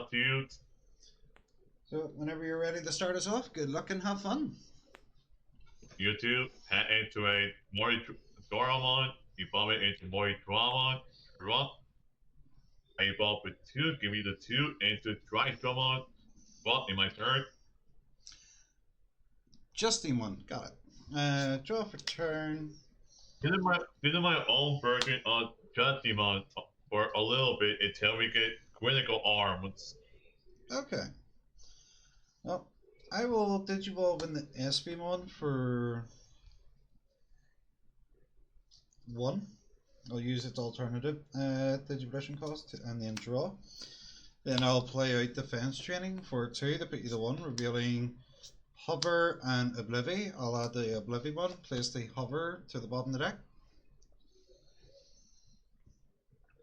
out to you. So whenever you're ready to start us off, good luck and have fun. You two head into a Mori Doramon, evolve it into Mori Dramon, drop, I evolve with 2, give me the 2 into Dry Dramon, drop in my turn. Justy one, got it. Draw for turn. This is my own version of Justimon for a little bit until we get critical arms. Okay. Well, I will digivolve in the Espimon for 1. I'll use its alternative Digivolution cost and then draw. Then I'll play out Defense Training for 2 to put you to 1, revealing Hover and Oblivi. I'll add the Oblivi one, place the Hover to the bottom of the deck.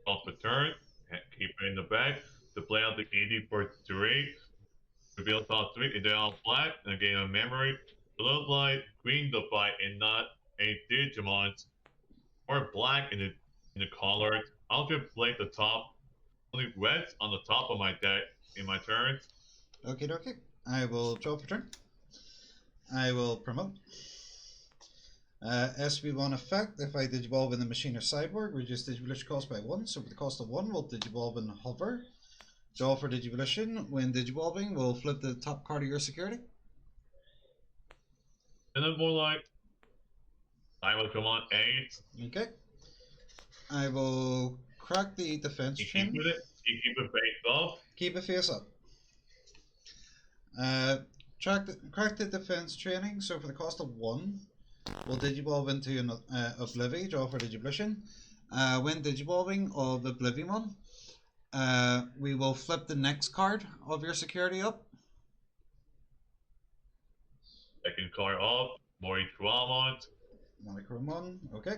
Off the turn, keep it in the back, to play out the 80 for 3, reveal top 3, and then on black, and gain a memory, blue light, green the fight, and not a Digimon, or black in the colors. I'll just play the top, only reds on the top of my deck in my turns. Okay, okay. I will draw for turn. I will promote. SB1 effect, if I digivolve in the machine or cyborg, reduce Digivolution cost by 1. So for the cost of 1, we'll digivolve and hover. Draw for Digivolution. When digivolving, we'll flip the top card of your security. And then more like, I will come on 8. Okay. I will crack the defense chain. You keep it face off. Keep it face up. Crack the defense training. So for the cost of 1, we'll digivolve into an Oblivi, draw for Digivolution. When digivolving of Oblivimon, we will flip the next card of your security up. Second card up, Mori Dramon. Monochromon, okay.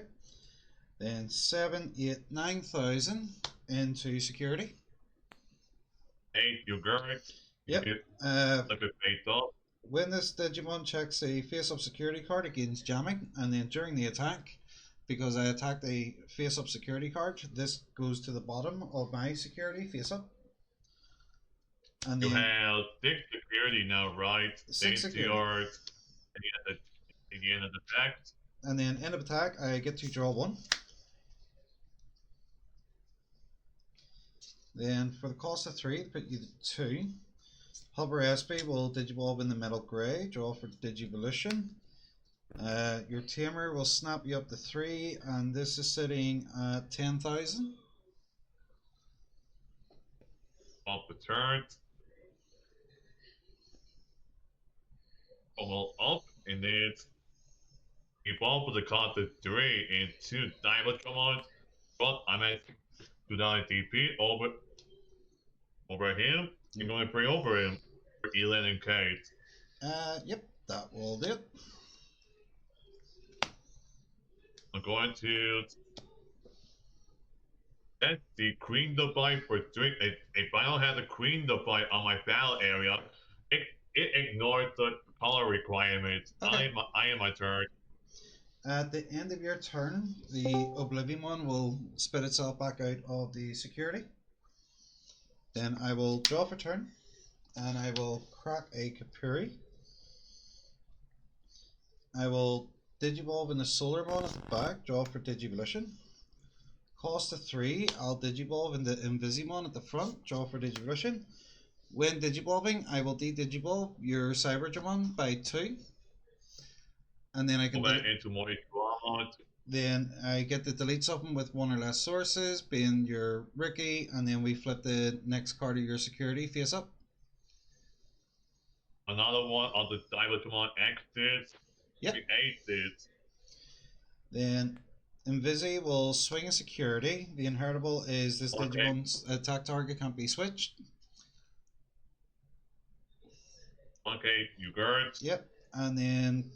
Then 7, 8, 9,000 into security. 8, you guard. Yep. Look at face off. When this Digimon checks a face-up security card, it gains jamming, and then during the attack, because I attacked a face-up security card, this goes to the bottom of my security face-up. And you have 6 security now, right? 6 security. At the end of the attack. And then end of attack, I get to draw 1. Then for the cost of 3, to put you to 2. Hover SP will digivolve in the metal grey, draw for Digivolution. Your tamer will snap you up to 3, and this is sitting at 10,000. Off the turn. Well, up, and then evolve with the cost of 3 and 2 Diamond, but I'm at 2,000 DP over him. I'm going to bring over him for Elin and Kate. Yep, that will do it. I'm going to set the Queen the Fight for 3. If I don't have the Queen the Fight on my battle area, it ignores the color requirements. Okay. I am my turn. At the end of your turn, the Oblivimon will spit itself back out of the security. Then I will draw for turn, and I will crack a Kapuri. I will digivolve in the Solarmon at the back, draw for Digivolution. Cost of 3, I'll digivolve in the Invisimon at the front, draw for Digivolution. When digivolving, I will de-digivolve your Cyberdramon by 2. And then I can into Mori Dramon. Then I get to delete something with 1 or less sources, being your Ricky, and then we flip the next card of your security face up. Another one on the Diamond exits. Yep. The exits. Then Invisi will swing a security. The inheritable is this Digimon's attack target can't be switched. Okay, you guard. Yep. And then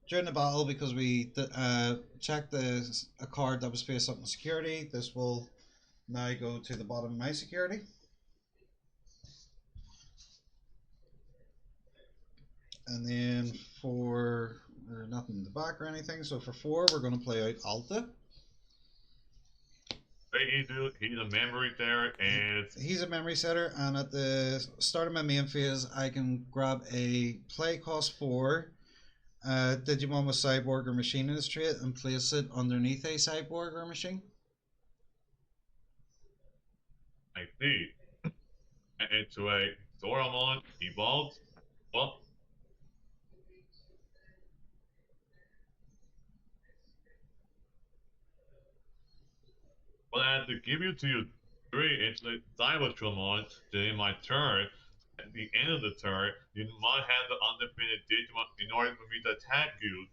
during the battle, because we checked a card that was face up in security, this will now go to the bottom of my security. And then for nothing in the back or anything, so for 4 we're going to play out Alta. He's a memory there, and He's a memory setter, and at the start of my main phase, I can grab a play cost 4 Digimon with Cyborg or Machine in its trait and place it underneath a Cyborg or Machine. I see. Into a Doramon evolved. Well, I have to give you to you 3 into the Cybertron. Then in my turn, at the end of the turn, you might have the undefeated Digimon in order for me to attack you.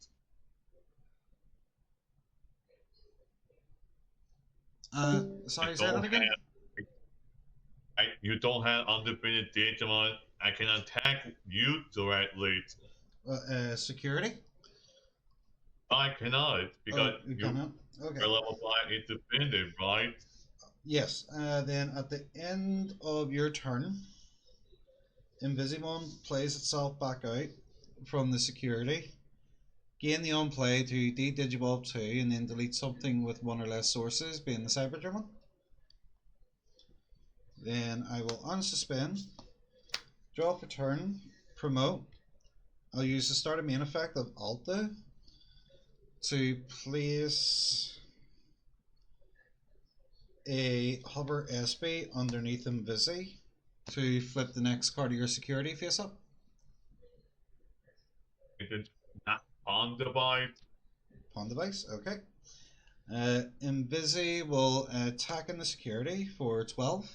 I Sorry, say that don't again. have you don't have undefeated Digimon. I can attack you directly. Security? I cannot Oh, because you you cannot. Okay. are level 5 independent, right? Yes. Then at the end of your turn, Invisimon plays itself back out from the security. Gain the on play to de-Digivolve 2 and then delete something with one or less sources, being the Cyberdramon. Then I will unsuspend, draw for turn, promote. I'll use the start of main effect of Alta to place a hover SB underneath Invisi to flip the next card of your security face up. It is not on device. Pawn device, okay. Invisi will attack in the security for 12.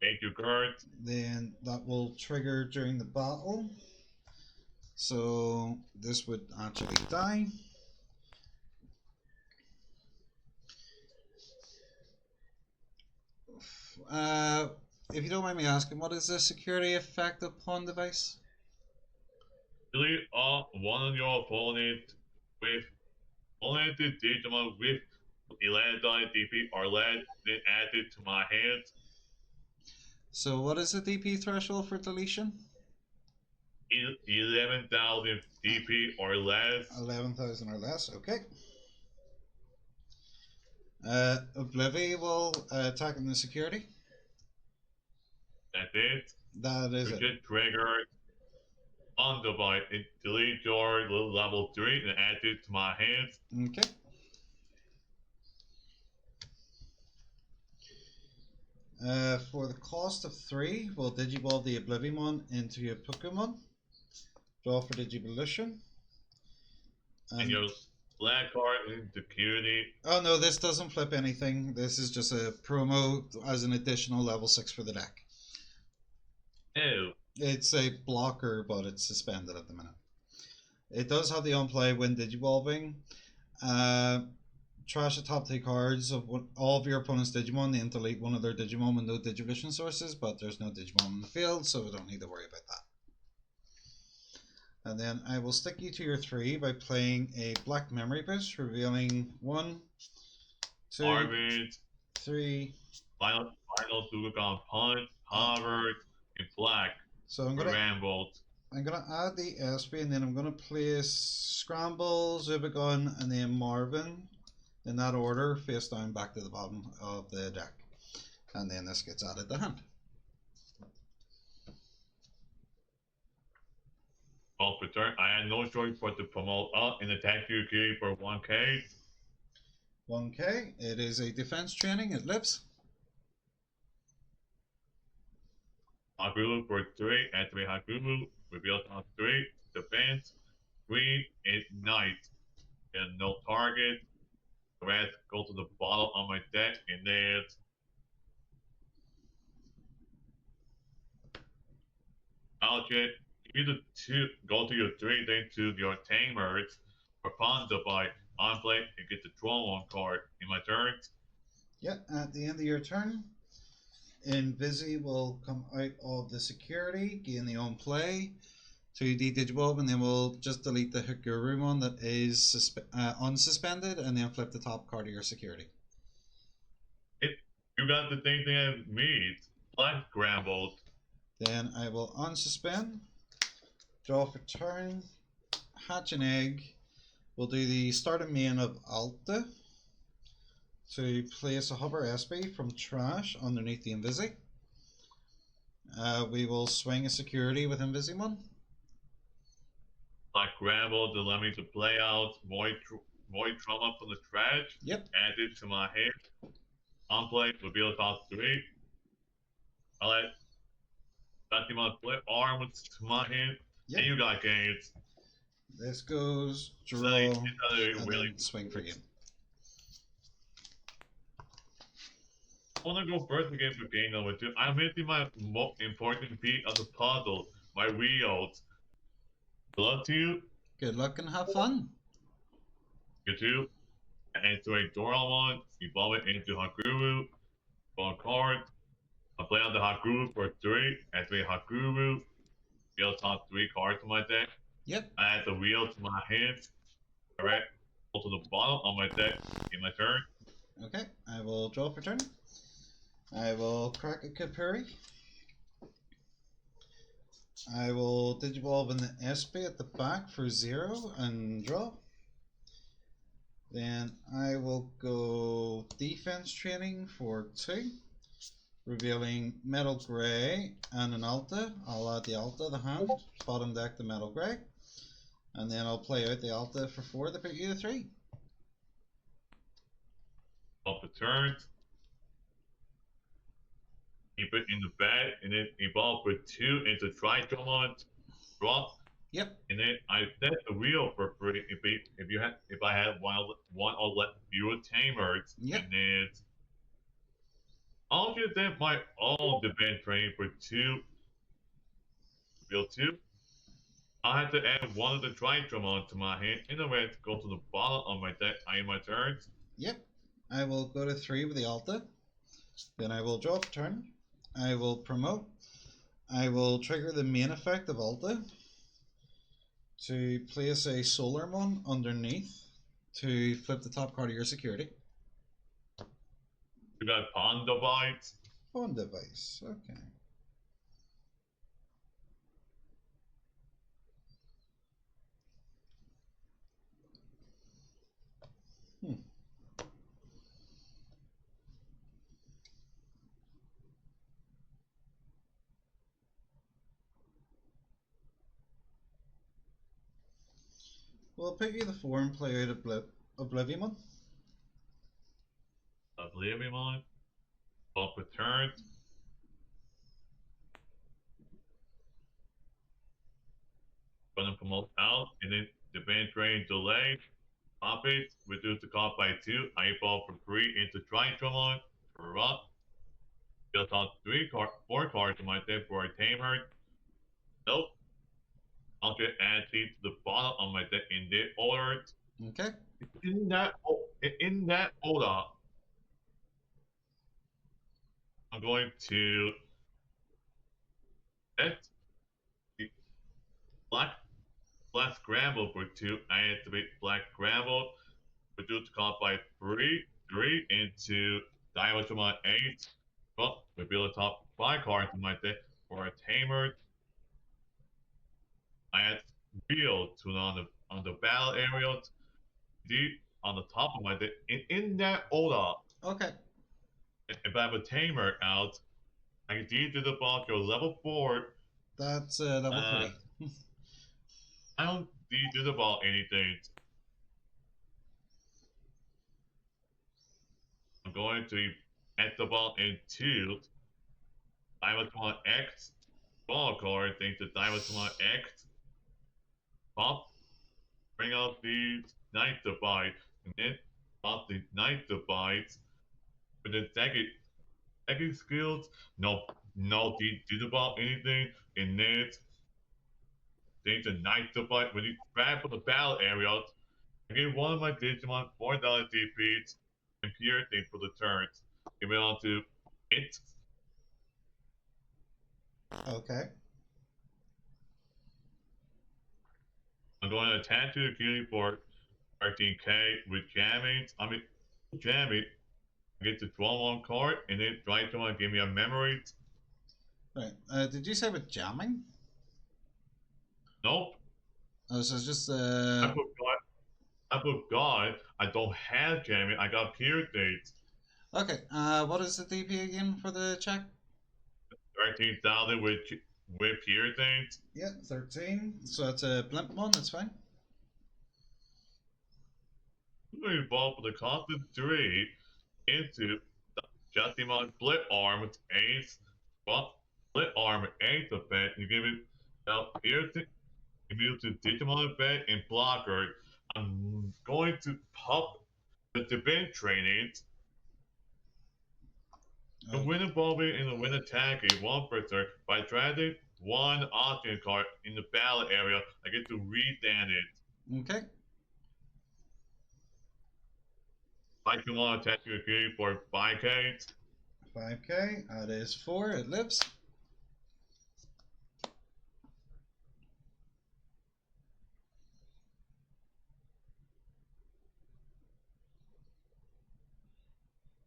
Thank you, Kurt. Then that will trigger during the battle. So this would actually die. If you don't mind me asking, what is the security effect of pawn device? Delete all one of your opponent with only the Digimon with 11 DP or less, then add it to my hand. So what is the DP threshold for deletion? 11,000 DP or less. 11,000 or less, okay. Oblivi will attack in the security. That's it. That is You it. just trigger on device and delete your level 3 and add it to my hands. Okay. For the cost of 3, we'll Digivolve the Oblivimon into a Pokemon. Draw for Digivolution. And your black card in security. Oh no, this doesn't flip anything. This is just a promo as an additional level 6 for the deck. Ew. It's a blocker, but it's suspended at the minute. It does have the on play when Digivolving. Trash the top 2 cards of all of your opponent's Digimon, then delete one of their Digimon with no Digivision sources, but there's no Digimon in the field, so we don't need to worry about that. And then I will stick you to your 3 by playing a Black Memory Boost, revealing 1, 2, Arvid, 3. final Sugagon Punch, Harvard, and Black. So I'm gonna add the SB, and then I'm gonna place Scramble, Zubagon, and then Marvin in that order, face down back to the bottom of the deck. And then this gets added to hand. Well, for turn, I had no choice but to promote up and attack you for 1k. 1k, it is a defense training, it lives. Hakuru for 3, activate Hakuru, reveal on 3, defense, green, ignite, and no target. The rest go to the bottom of my deck, and then I'll get either 2, go to your 3, then to your tamers, or pawn the by on play and get the draw 1 card in my turn. Yeah, at the end of your turn, Invisi will come out of the security, gain the on play to de-Digivolve, and then we'll just delete the Higurumon that is unsuspended, and then flip the top card of your security. You got the same thing as me. Black scrambled. Then I will unsuspend, draw for turn, hatch an egg. We'll do the start and main of Alta to place a hover SB from trash underneath the Invisi. We will swing a security with Invisimon. Like Gravel to allow me to play out Void Trauma from the trash. Yep. Add it to my hand. Unplay, reveal top 3. I let Fatima play arms to my hand. Yep. And you got games. This goes, draw, Like, and really then swing for game. I want to go first again for game number 2. I'm missing my most important piece of the puzzle, my wheels. Good luck to you. Good luck and have fun. You too. Enter a Doraemon, evolve it into Haguru. Draw a card. I play out the Haguru for 3. Activate Haguru. Deal top 3 cards to my deck. Yep. I add the wheel to my hand. Alright. Go to the bottom of my deck in my turn. Okay, I will draw for turn. I will crack a Kapuri. I will Digivolve in the SB at the back for 0 and draw. Then I will go defense training for 2, revealing Metal Grey and an Alta. I'll add the Alta to the hand, bottom deck the Metal Grey, and then I'll play out the Alta for 4 to put you to 3. Off the turn. Keep it in the bag, and then evolve for 2 into Tritomon. Drop. Yep. And then I set the wheel for free if I had one or less fewer tamers. Yep. And then I'll just set my own defense train for 2. Wheel 2. I have to add one of the Tritomon to my hand in the way to go to the bottom of my deck. I am my turns. Yep. I will go to 3 with the Alta. Then I will draw for turn. I will promote. I will trigger the main effect of Alta to place a Solarmon underneath to flip the top card of your security. You got Pawn Device. Pawn Device, okay. We'll pick you the 4 and play out Oblivion. Oblivion. Off the turn. Gonna promote out, and then defense range delay. Pop it, reduce the cost by 2. I evolve for 3 into Tritomon. Corrupt. Just on 4 cards in my deck for a tamer. Nope. I'll just add these to the bottom of my deck in this order. Okay. In that order, I'm going to set the black scramble for 2. I activate black scramble, reduce the cost by 3 into Diamond 8. Well, reveal the top 5 cards in my deck for a tamer. I add wheel to on the battle area, deep on the top of my deck. In that order. Okay. If I have a tamer out, I can do the ball go level 4. That's level 3. I don't do the ball anything. I'm going to add the ball into Diamond X. Ball card, thanks to Diamond X. Pop. Bring out the Night Divide. And then pop the Night Divides. With the second skills, no, do the ball anything. And then things the Night Divide. When you grab for the battle area, I get one of my Digimon $4 defeats and pure things for the turns. Give it on to it. Okay. I'm going to attach to the cutie for 13k with jamming. Jamming. I get to draw one card and then try to give me a memory. Right. Did you say with jamming? Nope. Oh, so it's just I forgot. I forgot I don't have jamming. I got peer dates. Okay, what is the DP again for the check? 13,000 with peer dates. Yeah, 13. So that's a blimp one, that's fine. We evolve the constant 3 into Justimon split arm with ace. Well, split arm with ace effect. You give it out here to you move to Digimon effect and blocker. I'm going to pop the Divine training. The Oh, win involving and the win attacking one berserk by dragging one option card in the battle area. I get to restand it. okay. I can want to attack you again for 5k. 5k, that is 4, it lives.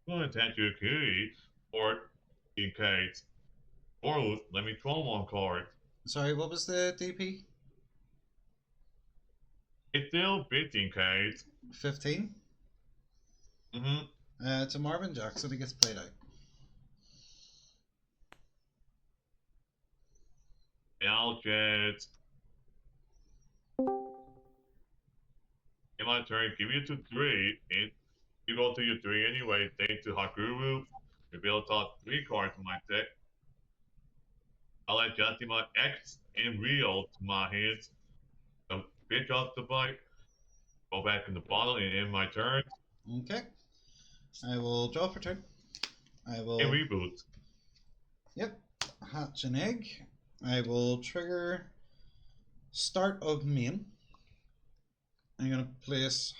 I'm going to attack you again for 15k. Or let me draw one card. Sorry, what was the DP? It's still 15k. 15. Mm-hmm. It's a Marvin Jackson, he gets played out. And I'll get in my turn, give you to 3, and you go to your 3 anyway, thanks to Hakuru. You'll be able to toss 3 cards in my deck. I'll add Justima X and Rio to my hands. So pick up the bike, go back in the bottle, and end my turn, Okay. I will draw for turn. I will. and reboot. Yep. Hatch an egg. I will trigger start of main. I'm going to place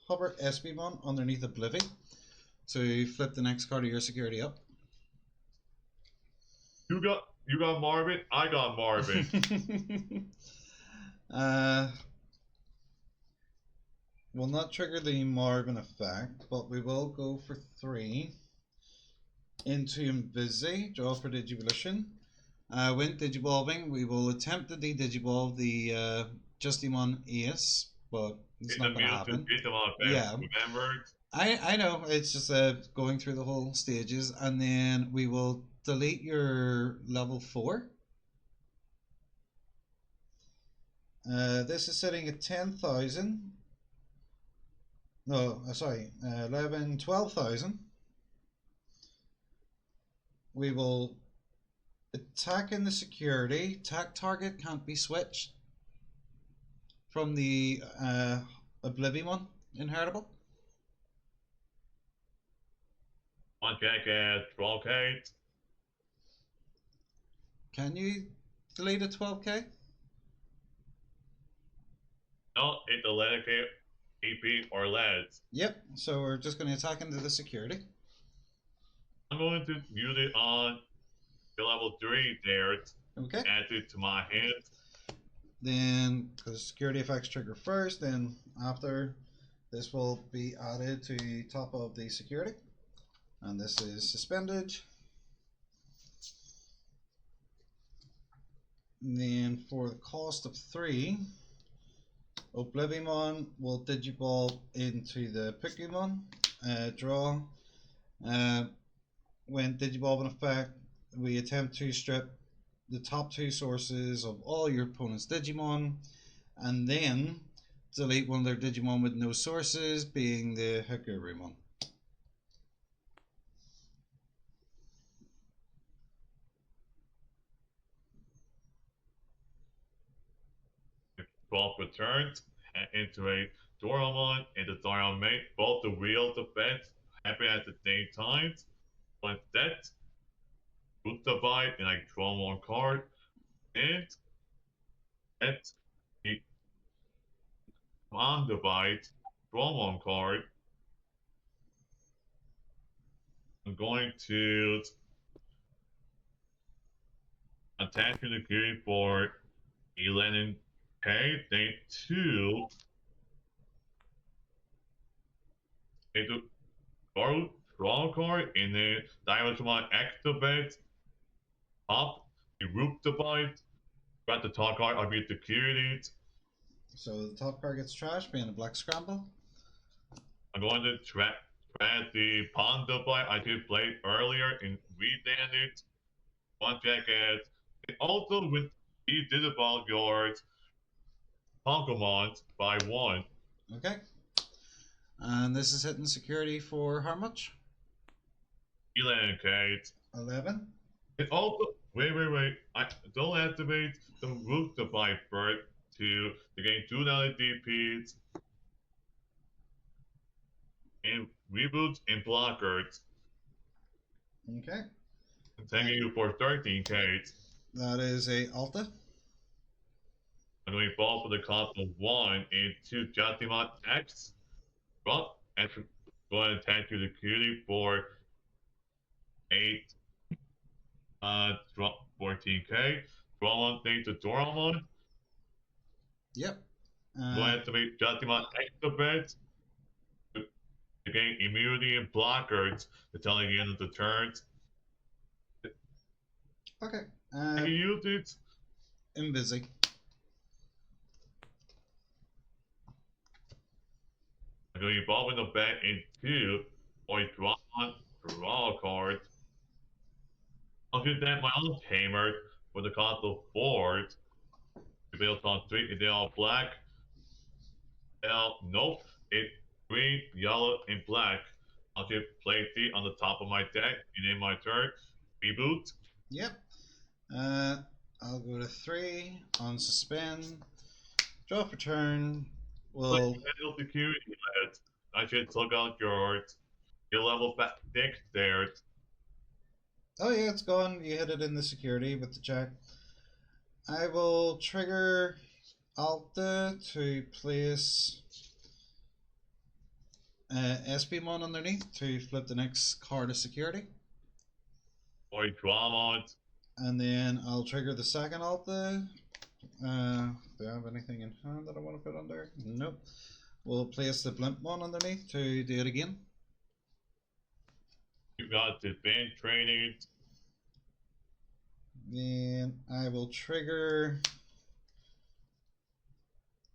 hover SB1 underneath Oblivion to flip the next card of your security up. You got Marvin, I got Marvin. We'll not trigger the Marvin effect, but we will go for 3 into Invisi, draw for Digivolution. When Digivolving, we will attempt to de-Digivolve the Justimon Ace, but it's not going to happen. Yeah, Remember? I know, it's just going through the whole stages, and then we will delete your level 4. This is sitting at 10,000. No, sorry, 11, 12,000. We will attack in the security. Attack target can't be switched from the Oblivion one, inheritable. One check at 12k. Can you delete a 12k? No, it's 11k AP or less. Yep, so we're just going to attack into the security. I'm going to use it on the level 3 there. Okay. Add it to my hand. Then, because security effects trigger first, then after, this will be added to the top of the security. And this is suspended. And then for the cost of 3, Oblivion will Digiball into the Pokemon. Draw. When Digiball in effect, we attempt to strip the top 2 sources of all your opponent's Digimon, and then delete one of their Digimon with no sources, being the Hakurumon. If 12 returns into a Doraemon and the Doraemon mate, both the wheels defense happen at the same time. When that, boot the bite, and I draw one card, and at the on the bite, draw one card. I'm going to attack the game for 11k. Then 2 into draw card, and then Diamond activate up, you root the bite, grab the top card, I'll be security. So the top card gets trashed, being a black scramble. I'm going to track the Panda Bite I did play earlier in Redanded. One jacket. It also with he did about your Pokemon by one. Okay. And this is hitting security for how much? Eradicate. 11. It also wait. I don't activate the root to buy bird to the game 290 DPs and reboots and blockers. Okay. Thanking you for 13k. That is a Alta. I'm going to fall for the cost of 1 into Jatimon X. Well, and go ahead and attack your security for 8 drop 14k. Draw one thing to Doraemon. Yep. Go ahead to make Jatimon extra bit. To gain immunity and blockers until the end of the turn. Okay. I can use it. Invisi. I'm going to evolve in the back into or draw a card. I'll give that my own tamer for the cost of 4. To build on 3, and they're all black. Nope. It's green, yellow, and black. I'll just play the on the top of my deck, and in my turn, reboot. Yep. I'll go to 3 on suspend. Draw for turn. We'll. Like security list. I should look out your level 6 there. Oh yeah, it's gone. You hit it in the security with the check. I will trigger Alta to place SPmon underneath to flip the next card of security. Or Dramon. And then I'll trigger the second Alta. Do I have anything in hand that I want to put under? Nope. We'll place the blimp one underneath to do it again. You got the band training. Then I will trigger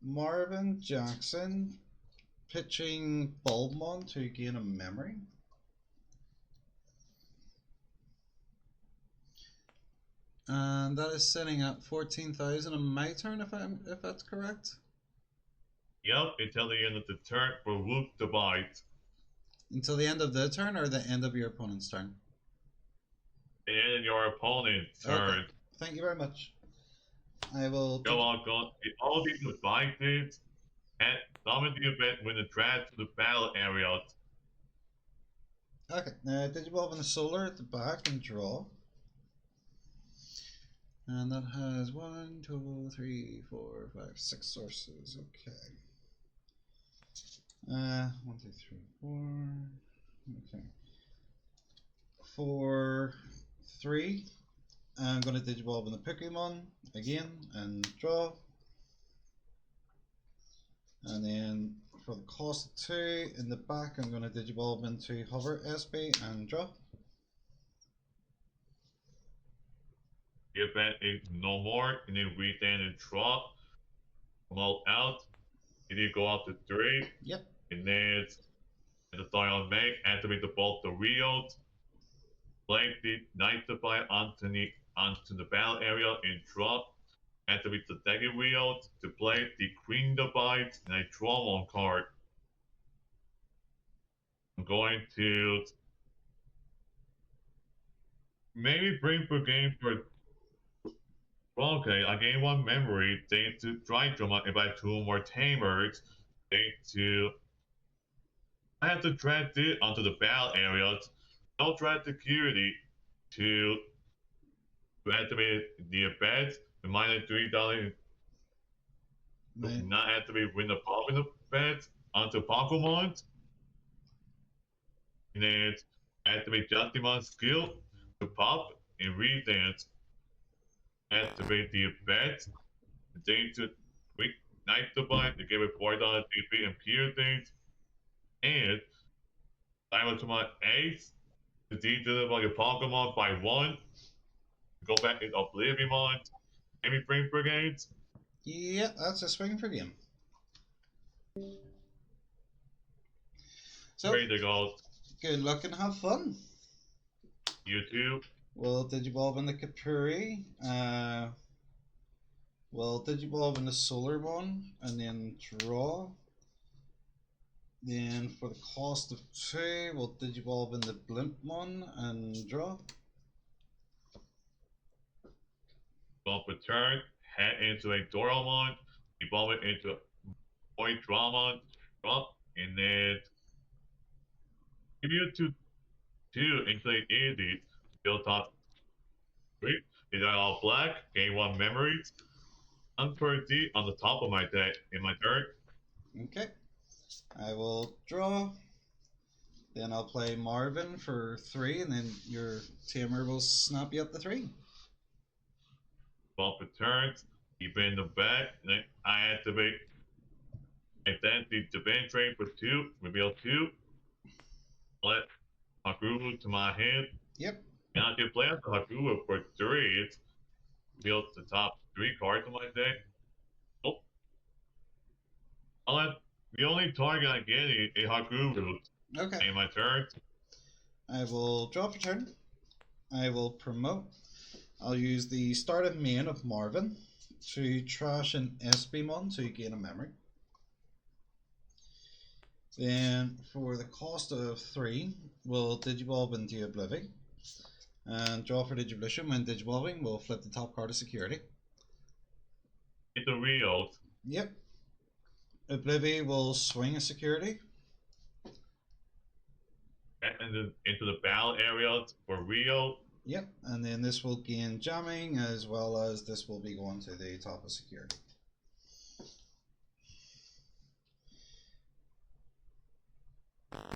Marvin Jackson pitching Bulbmon to gain a memory. And that is sitting at 14,000 on my turn, if that's correct. Yep, until the end of the turn for Whoop the Bite. Until the end of the turn or the end of your opponent's turn? The end of your opponent's turn. Okay. Thank you very much. I will go on. All these devices and summon the event when the draft to the battle area. Okay, now Digivolve in the solar at the back and draw. And that has 1, 2, 3, 4, 5, 6 sources. Okay. 1, 2, 3, 4. Okay. For 3, I'm going to Digivolve in the Pokemon again and draw. And then for the cost of 2 in the back, I'm going to Digivolve into Hover SB and draw. The event is no more, and then we then and drop. Come out. And you go out to 3. Yep. And then the start on make, activate the bolt the wheels. Play the Nightify onto the battle area and drop. Activate the second wheel to play the Queen the Bite, and I draw one card. I'm going to maybe bring for game for. Okay, I gain 1 memory. Thanks to Dry Drama, if I have 2 more tamers. Thanks to. I have to drag it onto the battle areas. No drag security to activate the event. Minus $3. Not activate when the Pokemon event onto Pokemon. And then activate Justimon skill to pop and redance. Activate the event. Then to quick Night to Bind to give it $4 DP and piercings. And Diamond to my ace to deliver your Pokemon by 1. Go back in Oblivion. Maybe bring brigades. Yeah, that's a swing for game. So, Ready to go. good luck and have fun. YouTube. We'll Digivolve in the Kapuri. We'll Digivolve in the Solar one and then draw. Then for the cost of 2, we'll Digivolve in the Blimp one and draw. Bump return. Head into a Doramon. Evolve it into a Void Dramon. Drop. And then give you 2 into an easy. Build top 3. These are all black. Gain 1 memories. Unpurdy on the top of my deck in my turn. Okay. I will draw. Then I'll play Marvin for 3, and then your Tamer will snap you up to 3. Bump returns. Keep it in the back. Then I activate Identity Divine Trade for 2. Reveal 2. Let Hakubu to my hand. Yep. And I can play out the Hakubu for 3. It reveals the top 3 cards of my deck. Oh. The only target I get is a Hakubu. Okay. In my turn. I will draw for turn. I will promote. I'll use the start of main of Marvin to trash an Espimon to gain a memory. Then for the cost of 3, we'll Digivolve into Oblivi. And draw for Digivolution. When Digivolving, we'll flip the top card of security. It's a Rio. Yep. Oblivi will swing a security. And into the battle area for Rio. Yep, and then this will gain jamming as well as this will be going to the top of security.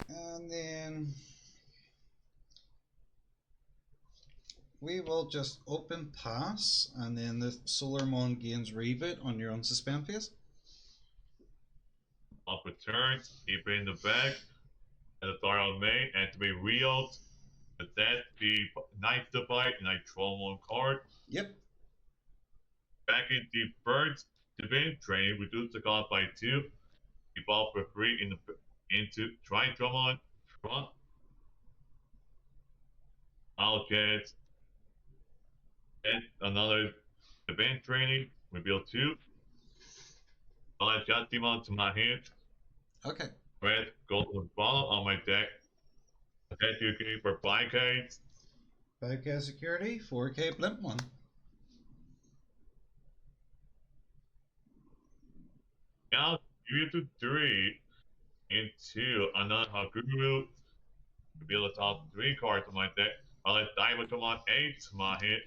And then we will just open pass, and then the Solarmon gains reboot on your unsuspend phase. Off return, keep it in the back. At the start of May, activate Rio. That's the Ninth Divide, and I draw 1 card. Yep. Back into first Divine Train, reduce the cost by 2. Evolve for 3 into Tri-Dramon. Front. I'll get another Divine Training, reveal 2. I'll add Justimon to my hand. Okay. Red, gold, and bottom on my deck. Attack you for 5K. 5K security, 4K blimp one. Now, give you to 3 into another Haguru. Reveal the top 3 cards on my deck. I'll let Diamond come on 8 to my hit.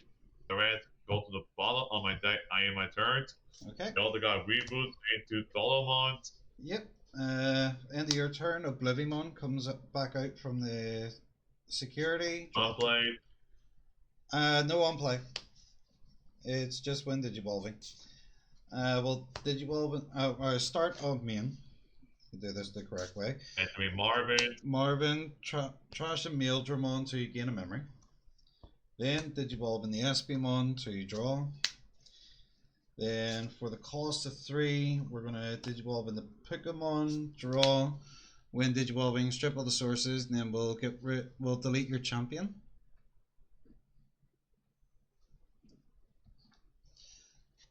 The red go to the bottom on my deck. I am my turn. Okay. The other guy reboots into Solomon. Yep. End of your turn, Oblivimon comes back out from the security. Unplayed. No on play. It's just when Digivolving. We'll Digivolve start of main. Do this the correct way. And to be Marvin. Marvin, trash and Maildramon to gain a memory. Then Digivolve in the Espimon to draw. Then for the cost of 3, we're gonna Digivolve in the Pokemon, draw. When Digivolving, strip all the sources, and then we'll delete your champion.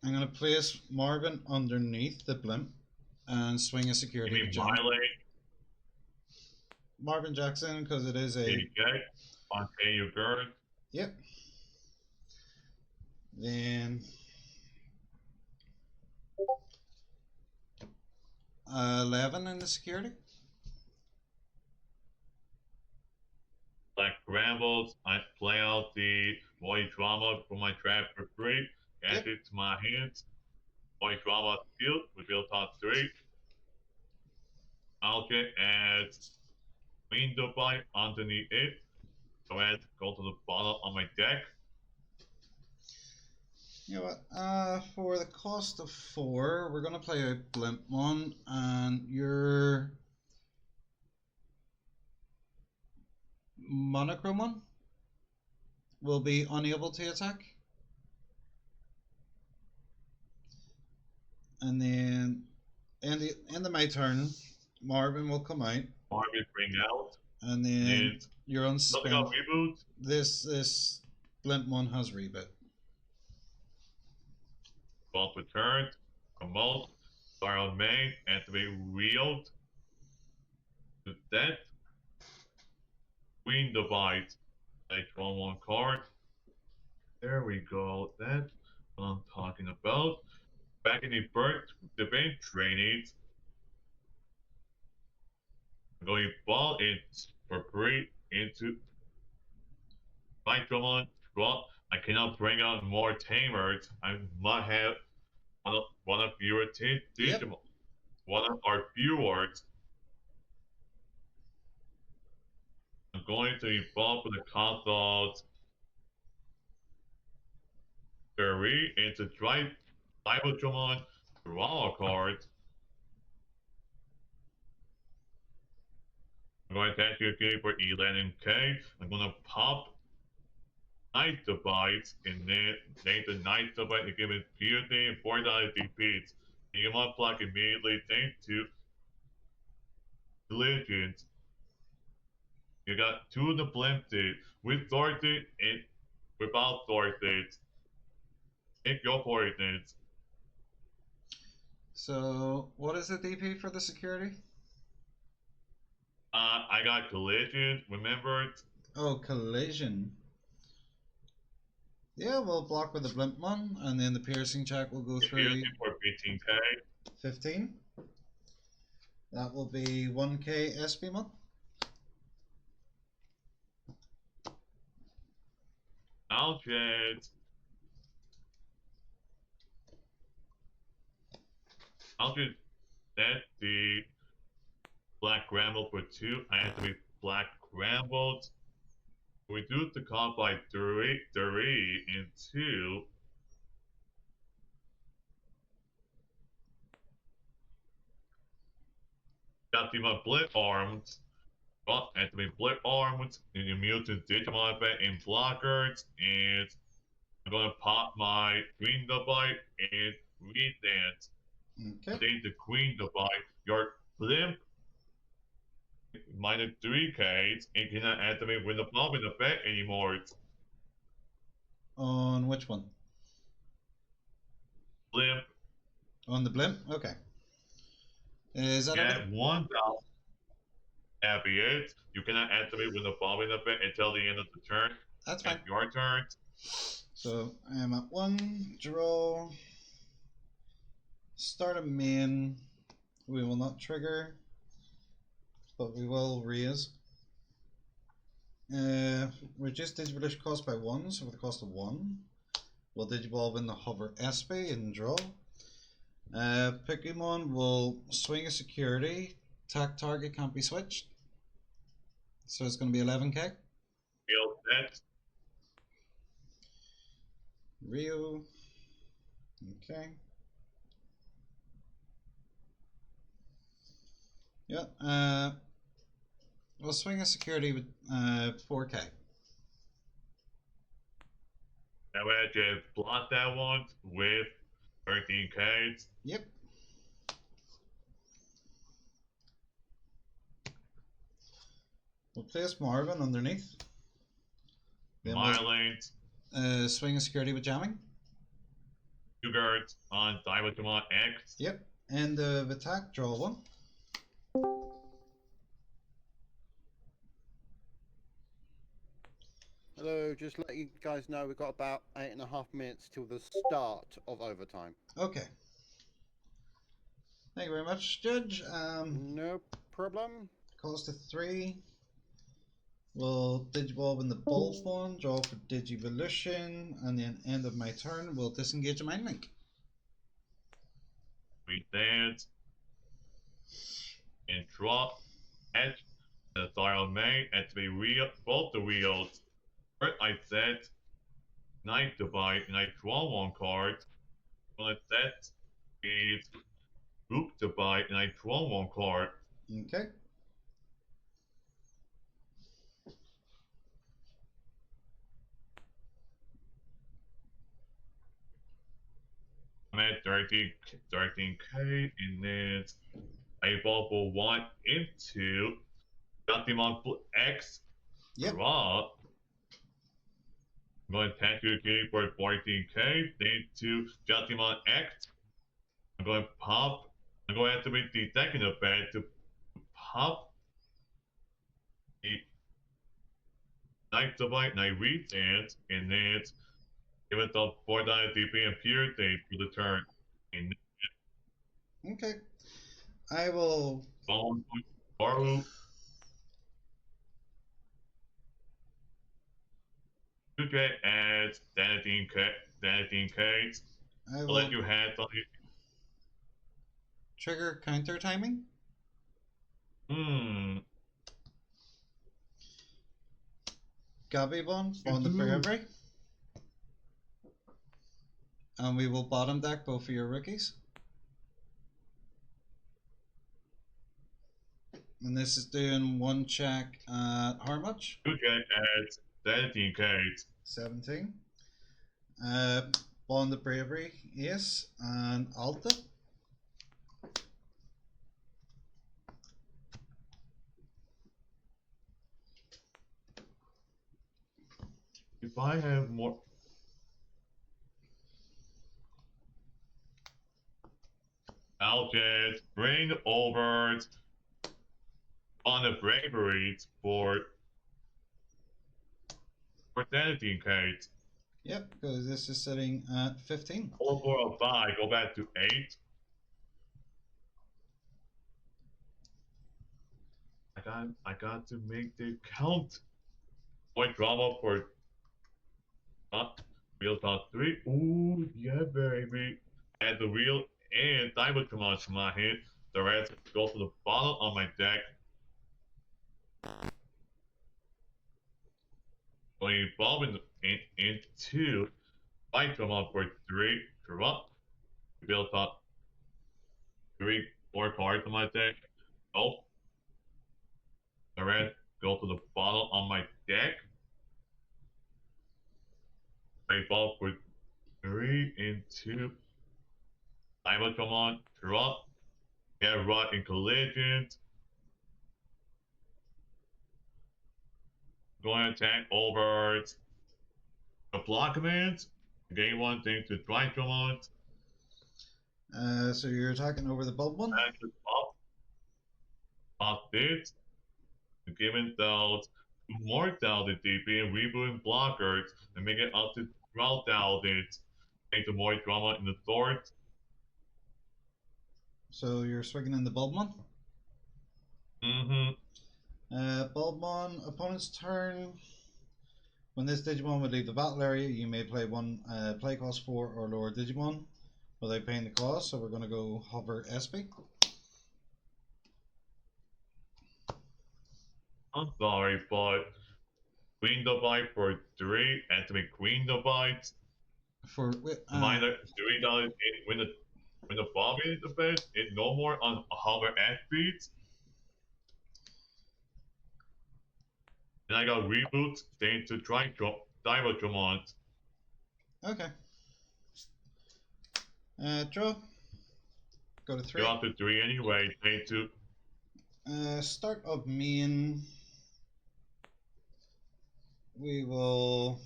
I'm gonna place Marvin underneath the blimp and swing a security. You mean Miley? Marvin Jackson, because it is a. Okay. On KU Gurd. Yep. Then 11 in the security. Black Brambles. I play out the Void Drama for my trap for 3. Add it to my hands. Void Drama field. Reveal top 3. I'll get add Window Bite underneath it. So add go to the bottom of my deck. You know what? For the cost of 4, we're gonna play a blimp one, and your Monochromon will be unable to attack. And then end of my turn, Marvin will come out, Marvin bring out. and And then then you're nothing got unsuspend. reboot. This blimp one has reboot. Both returned. Promote. Start on main. Activate wheeled. To that. Queen divide. I draw one card. There we go. That's what I'm talking about. Back in the bird, the bank drainage. I'm going ball in for free into my Drummond. Well, I cannot bring out more tamers. I might have one of your Yep. one of our viewers. I'm going to evolve with the consult Fairy into Drive Cybertron draw a card. I'm going to ask you again for Elan and K. I'm going to pop Night Device and then name the Night Device and give it POD and 4 defeats. And you must block immediately thanks to Legends. You got 2 of the Blimped with Sorted and without Sorted. Take your poisons. So what is the DP for the security? I got Collision, remember it? Oh, collision. Yeah, we'll block with the blimp one, and then the piercing check will go through Piercing for 15k. 15. That will be 1k SP month. I'll just set the black scramble for 2. I have to be black scrambled. Reduce the cost by 3 and 2. Got the blip arms. Well, I have to be blip arms and immune to Digimon effect and blockers. And I'm going to pop my green divide and read that. Okay. Then the queen divide. Your blimp minus 3k and cannot activate with the bomb in effect anymore. On which one? Blimp. On the blimp? Okay. Is that Get everything? 1,000 FBH. You cannot activate with the bomb in effect until the end of the turn. That's fine. Your turn. So I am at 1, draw, start a main. We will not trigger, but we will raise. Reduce Digivolution cost by 1, so for the cost of 1. We'll Digivolve in the Hover SP and draw. Pokemon will swing a security. Attack target can't be switched. So it's going to be 11k. Feel that. Rio. Okay. Yeah. We'll swing a security with 4k. That way I just block that one with 13k. Yep. We'll place Marvin underneath. Then My lanes. we'll swing a security with jamming. You guards on Cybertron X. Yep. End of attack, draw 1. Hello, just let you guys know we've got about 8.5 minutes till the start of overtime. Okay. Thank you very much, Judge. No problem. Cost of 3. We'll Digivolve in the ball form, draw for Digivolution, and then end of my turn, we'll disengage a Mind Link. Read that. And drop edge. The dial main and to be real both the wheels. First I set Night Divide and I draw 1 card. When I set is Group Divide and I draw 1 card. Okay. I'm gonna get 13k, and then I evolve for 1 into Optimum X Yep. draw. I'm going to attack you again for 14k, then to Optimum X. I'm going to pop. I'm going to activate the second effect to pop the Night Divine Night Resistance, and then give it the 4 DP and Pure Day for the turn. And Okay. I will. Baru. You get as 17k. I I'll will let you have something. trigger counter timing. Gabibon on the bravery. And we will bottom deck both of your rookies. And this is doing 1 check at how much? You get as 17k. 17. On the bravery, Ace and Alta. If I have more. I'll just bring over on the bravery for 17k. Yep, because this is sitting at 15. Or for a 5, go back to 8. I got to make the count. Point drama for wheel top 3. Ooh, yeah, baby. Add the wheel and diamond commands to my hand. The rest go to the bottom of my deck. Going to evolve into fight command for 3. Corrupt. Build up 4 cards on my deck. Oh. The rest go to the bottom of my deck. I evolve for 3 into diamond command. Corrupt. Get rot in collisions. Going to attack over the block commands. Gain 1 thing to strike commands. So you're attacking over the bulb one? And to pop this. Giving those more thousand DP and rebooting blockers and make it up to 12,000. Make the more drama in the sword. So you're swinging in the bulb one? Bulb one, opponent's turn. When this Digimon would leave the battle area, you may play one play cost 4 or lower Digimon without paying the cost. So we're going to go hover SP. I'm sorry, but Queen Divide for 3, activate Queen Divide. For Minor $3 when the bomb is the best, it's no more on hover at speeds. And I got reboots, staying to try diver commands. Okay. Draw. Go to 3. You're up to 3 anyway, staying to. Start of main. We will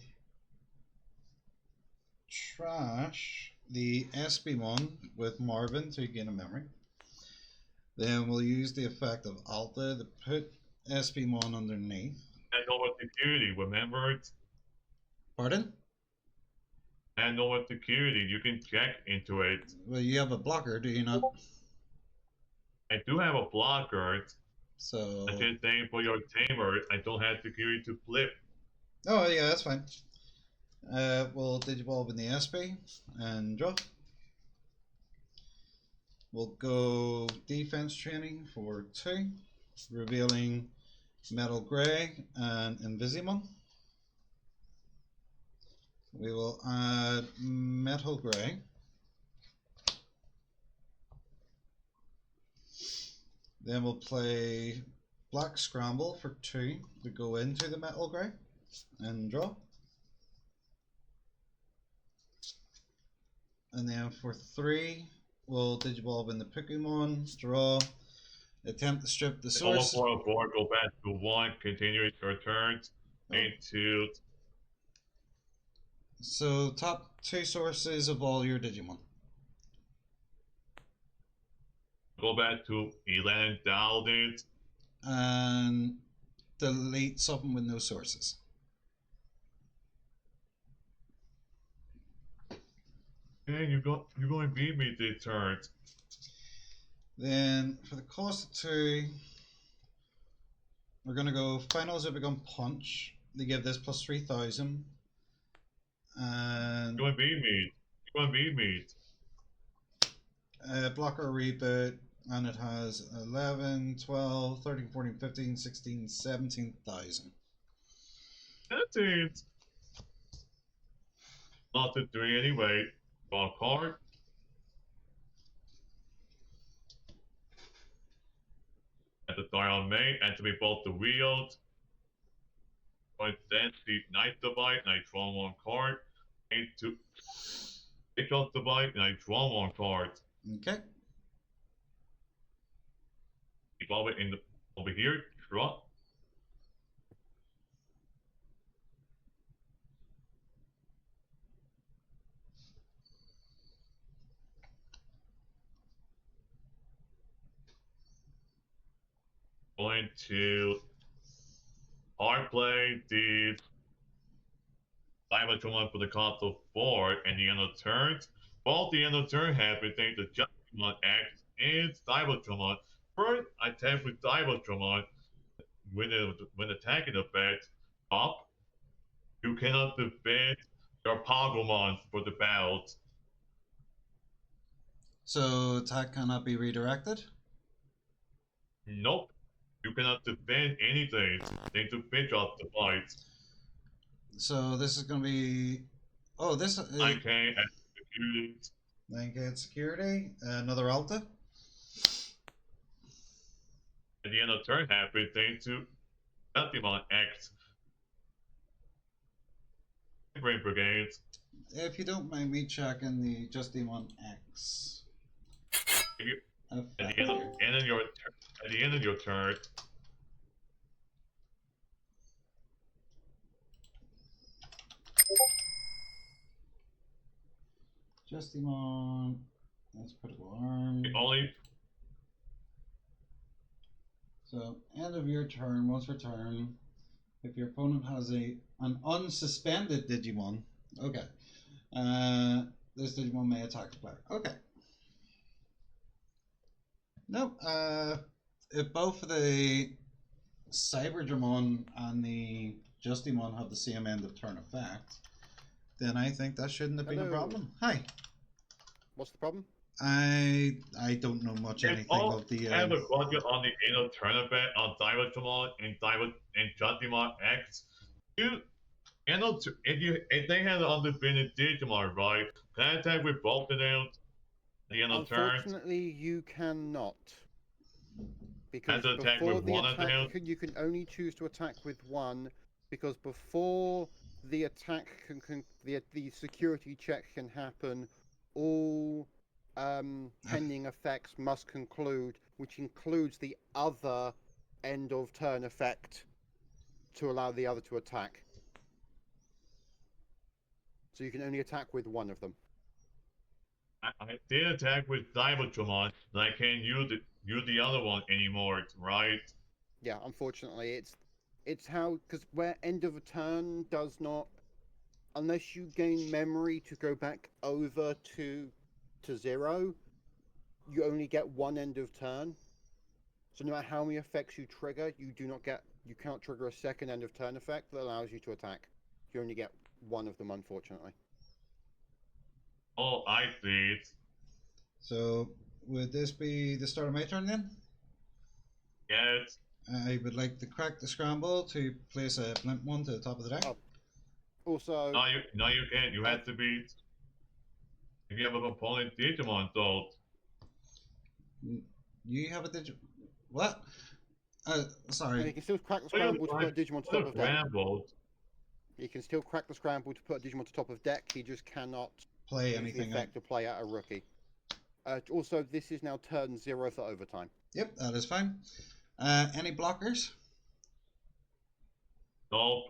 trash the SB1 with Marvin to gain a memory. Then we'll use the effect of Alta to put SB1 underneath. And over security, remember it? Pardon? And over security, you can check into it. Well, you have a blocker, do you not? I do have a blocker. So. I'm just saying for your tamer, I don't have security to flip. Oh, yeah, that's fine. We'll Digivolve in the SB and draw. We'll go defense training for 2, revealing Metal Grey and Invisimon. We will add Metal Grey. Then we'll play Black Scramble for 2 to go into the Metal Grey and draw. And then for 3, we'll Digivolve in the Pokemon, draw, attempt to strip the source. 4, go back to 1, continue your turns. Oh. Into So top 2 sources of all your Digimon. go back to 11,000. And delete something with no sources. And you're going to beat me this turn. Then for the cost of 2, we're gonna go finals have become punch. They give this plus 3,000. And You're going to beat me. You're going to beat me. blocker reboot, and it has 11, 12, 13, 14, 15, 16, 17,000. That's it. Not to 3 anyway. Draw a card. At the start on May, activate both the wheels. But then the Night Divide, and I draw 1 card. Into pick up the bite, and I draw 1 card. Okay. Evolve it in the over here. Draw. Going to hard play the Cybertron for the cost of 4 and the end of turns. Both the end of turn happen, thanks to Judgment X and Cybertron. First attack with Cybertron when attacking effect up, you cannot defend your Pokemon for the battles. So attack cannot be redirected. Nope. You cannot defend anything. They to pitch off the fights. So this is going to be. Oh, this. I can execute. 9K security. Another Alta. At the end of turn happen, thanks to Pokemon X. Brain Brigades. If you don't mind me checking the Justimon X. At the end of your turn. Justimon. That's critical arm. Only So end of your turn. Once per turn, if your opponent has an unsuspended Digimon, okay, this Digimon may attack the player. Okay. Nope. If both the Cyberdramon and the Justimon have the same end of turn effect, then I think that shouldn't have been a Hello. problem. Hi. What's the problem? I don't know much anything of the. I have a budget on the end of turn event on Cybertron and Justimon X. If they had undefeated Digimon, right? Can I attack with both of them? At the end of turn. Unfortunately, you cannot. Because to attack before with the one of attack, them? you can only choose to attack with one. Because before the attack the security check can happen, all pending effects must conclude, which includes the other end of turn effect to allow the other to attack. So you can only attack with one of them. I did attack with Cybertron, but I can't use the other one anymore, right? Yeah, unfortunately, it's how, because where end of a turn does not, unless you gain memory to go back over to 0, you only get one end of turn. So no matter how many effects you trigger, you cannot trigger a second end of turn effect that allows you to attack. You only get one of them, unfortunately. Oh, I see it. So would this be the start of my turn then? Yes. I would like to crack the scramble to place a blimp one to the top of the deck. Oh. Also, No, you can't. You have to be. If you have a component Digimon, so. You have a Digimon. What? you Sorry. can still crack the scramble to put a Digimon to top of deck. Scrambled. You can still crack the scramble to put a Digimon to top of deck. He just cannot play use the anything. effect to play out a rookie. Also, this is now turn 0 for overtime. Yep, that is fine. Any blockers? No.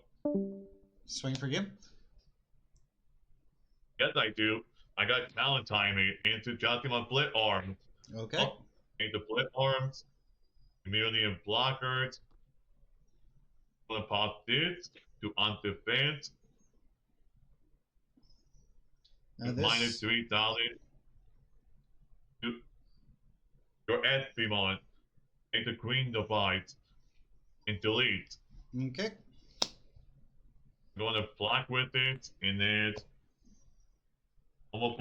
Swing for game. Yes, I do. I got talent timing into dropping my split arm. Okay. Oh, into split arms. Immunity and blockers. Gonna pop this to on defense. Now Minus this. 3,000 to your SP mon. Take the green device and delete. Okay. I'm going to block with it, and then almost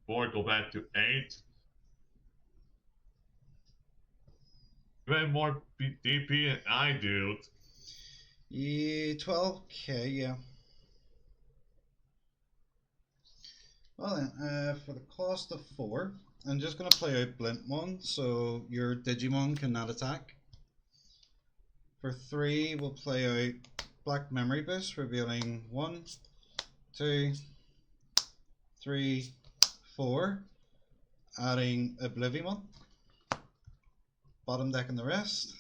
four go back to 8. You have more DP than I do. Yeah, 12k, yeah. Well then, for the cost of 4, I'm just going to play out Blint 1, so your Digimon cannot attack. For 3, we'll play out Black Memory Boost, revealing 1, 2, 3, 4, adding Oblivion. Bottom deck and the rest.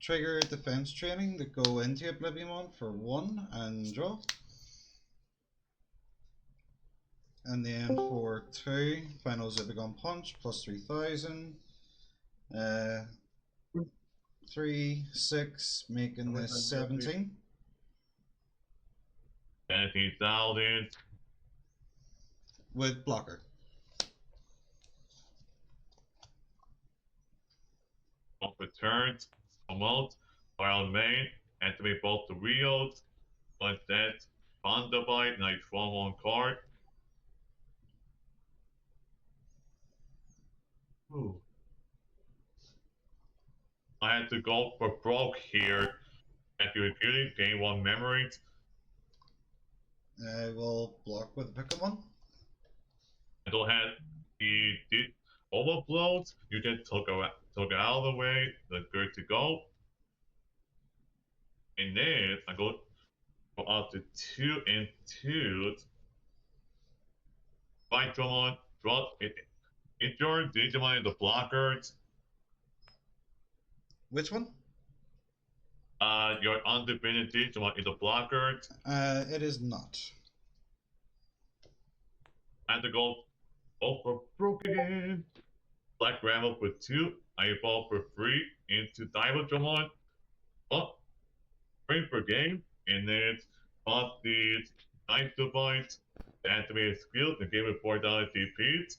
Trigger defense training to go into Oblivion for 1 and draw. And then for 2, final Zipicon Punch plus 3,000. 3, 6, making this 17. 17,000. With blocker. Off returns. Promote. Wild main. Activate both the wheels. Once that. Bond divide. And I draw 1 card. Ooh. I had to go for broke here. After repeating, gain 1 memory. I will block with the Pokemon. I don't have the overflows. You just took it out of the way. That's good to go. And then I go up to 2 and 2. Fight Digimon, draw it. If your Digimon is the blockers, Which one? your undefeated Digimon is the blockers. It is not. I have to go over broke again. Black Ramble for 2. I evolve for 3 into Digimon. Oh, frame per game. And then pop these Night Device, activate skill, and give it $4 DP.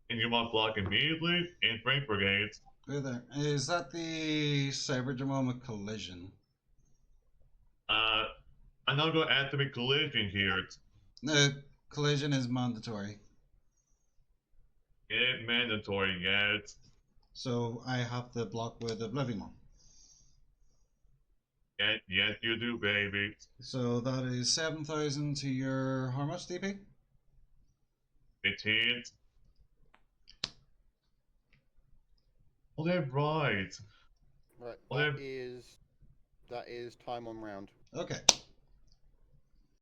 And you must block immediately and frame per game. Right there. Is that the Cyber with Collision? I'm not going to activate collision here. No, Collision is mandatory. It's mandatory, yes. So I have to block with Oblivion. Yes, you do, baby. So that is 7,000 to your how much DP? 15. Oh, they're right. Right, Well, that is time on round. Okay.